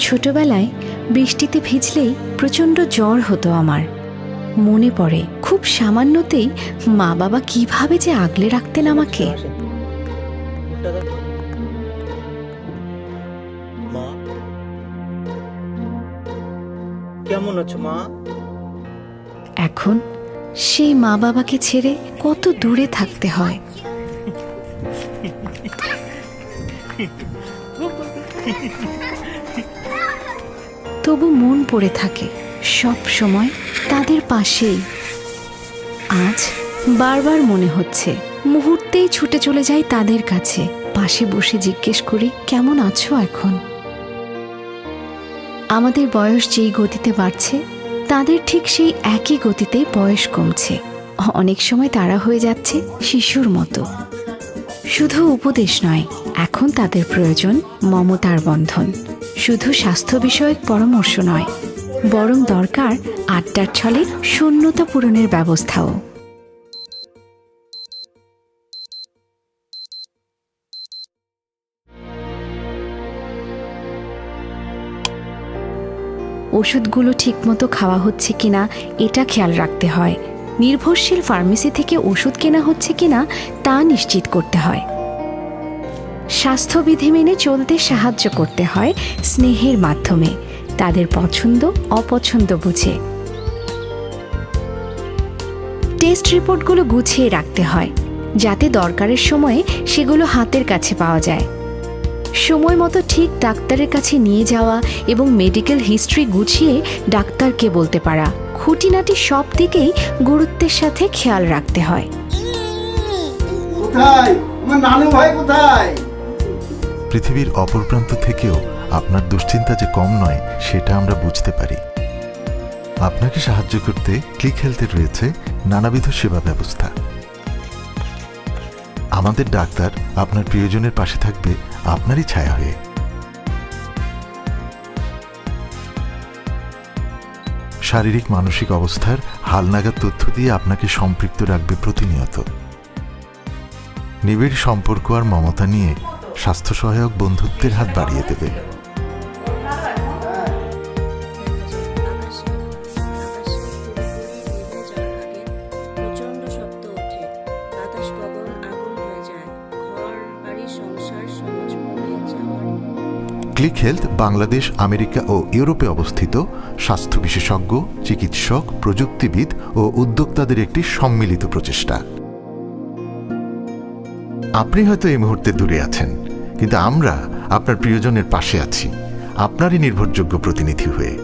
ছোটবেলায় বৃষ্টিতে ভিজলেই প্রচণ্ড জ্বর হতো আমার। মনে পড়ে খুব সামান্যতেই মা বাবা কিভাবে যে আগলে রাখতেন আমাকে। মা, কেমন আছো মা? এখন সেই মা বাবাকে ছেড়ে কত দূরে থাকতে হয়। তবু মন পড়ে থাকে সব সময় তাদের পাশেই। আজ বারবার মনে হচ্ছে মুহূর্তেই ছুটে চলে যাই তাদের কাছে, পাশে বসে জিজ্ঞেস করি কেমন আছো এখন। আমাদের বয়স যেই গতিতে বাড়ছে তাদের ঠিক সেই একই গতিতে বয়স কমছে। অনেক সময় তারা হয়ে যাচ্ছে শিশুর মতো। শুধু উপদেশ নয়, এখন তাদের প্রয়োজন মমতার বন্ধন। শুধু স্বাস্থ্য বিষয়ক পরামর্শ নয়, বরং দরকার আড্ডার ছলে শূন্যতা পূরণের ব্যবস্থাও। ওষুধগুলো ঠিকমতো খাওয়া হচ্ছে কিনা এটা খেয়াল রাখতে হয়। নির্ভরশীল ফার্মেসি থেকে ওষুধ কেনা হচ্ছে কিনা তা নিশ্চিত করতে হয়। স্বাস্থ্যবিধি মেনে চলতে সাহায্য করতে হয় স্নেহের মাধ্যমে, তাদের পছন্দ অপছন্দ বুঝে। টেস্ট রিপোর্টগুলো গুছিয়ে রাখতে হয় যাতে দরকারের সময়ে সেগুলো হাতের কাছে পাওয়া যায়। সময় মতো ঠিক ডাক্তারের কাছে নিয়ে যাওয়া এবং মেডিকেল হিস্ট্রি গুছিয়ে ডাক্তারকে বলতে পারা, খুঁটিনাটি সব দিকেই গুরুত্বের সাথে খেয়াল রাখতে হয়। কোথায় আমার নানু ভাই কোথায়? পৃথিবীর অপর প্রান্ত থেকেও আপনার দুশ্চিন্তা যে কম নয় সেটা আমরা বুঝতে পারি। আপনাকে সাহায্য করতে ক্লিক হেলথের রয়েছে নানাবিধ সেবা ব্যবস্থা। আমাদের ডাক্তার আপনার প্রিয়জনের পাশে থাকবে আপনারই ছায়া হয়ে। শারীরিক মানসিক অবস্থার হালনাগাদ তথ্য দিয়ে আপনাকে সম্পৃক্ত রাখবে প্রতিনিয়ত। নিবিড় সম্পর্ক আর মমতা নিয়ে স্বাস্থ্য সহায়ক বন্ধুত্বের হাত বাড়িয়ে দেবে। ক্লিক হেলথ বাংলাদেশ, আমেরিকা ও ইউরোপে অবস্থিত স্বাস্থ্য বিশেষজ্ঞ, চিকিৎসক, প্রযুক্তিবিদ ও উদ্যোক্তাদের একটি সম্মিলিত প্রচেষ্টা। আপনি হয়তো এই মুহূর্তে দূরে আছেন, কিন্তু আমরা আপনার প্রিয়জনের পাশে আছি, আপনারই নির্ভরযোগ্য প্রতিনিধি হয়ে।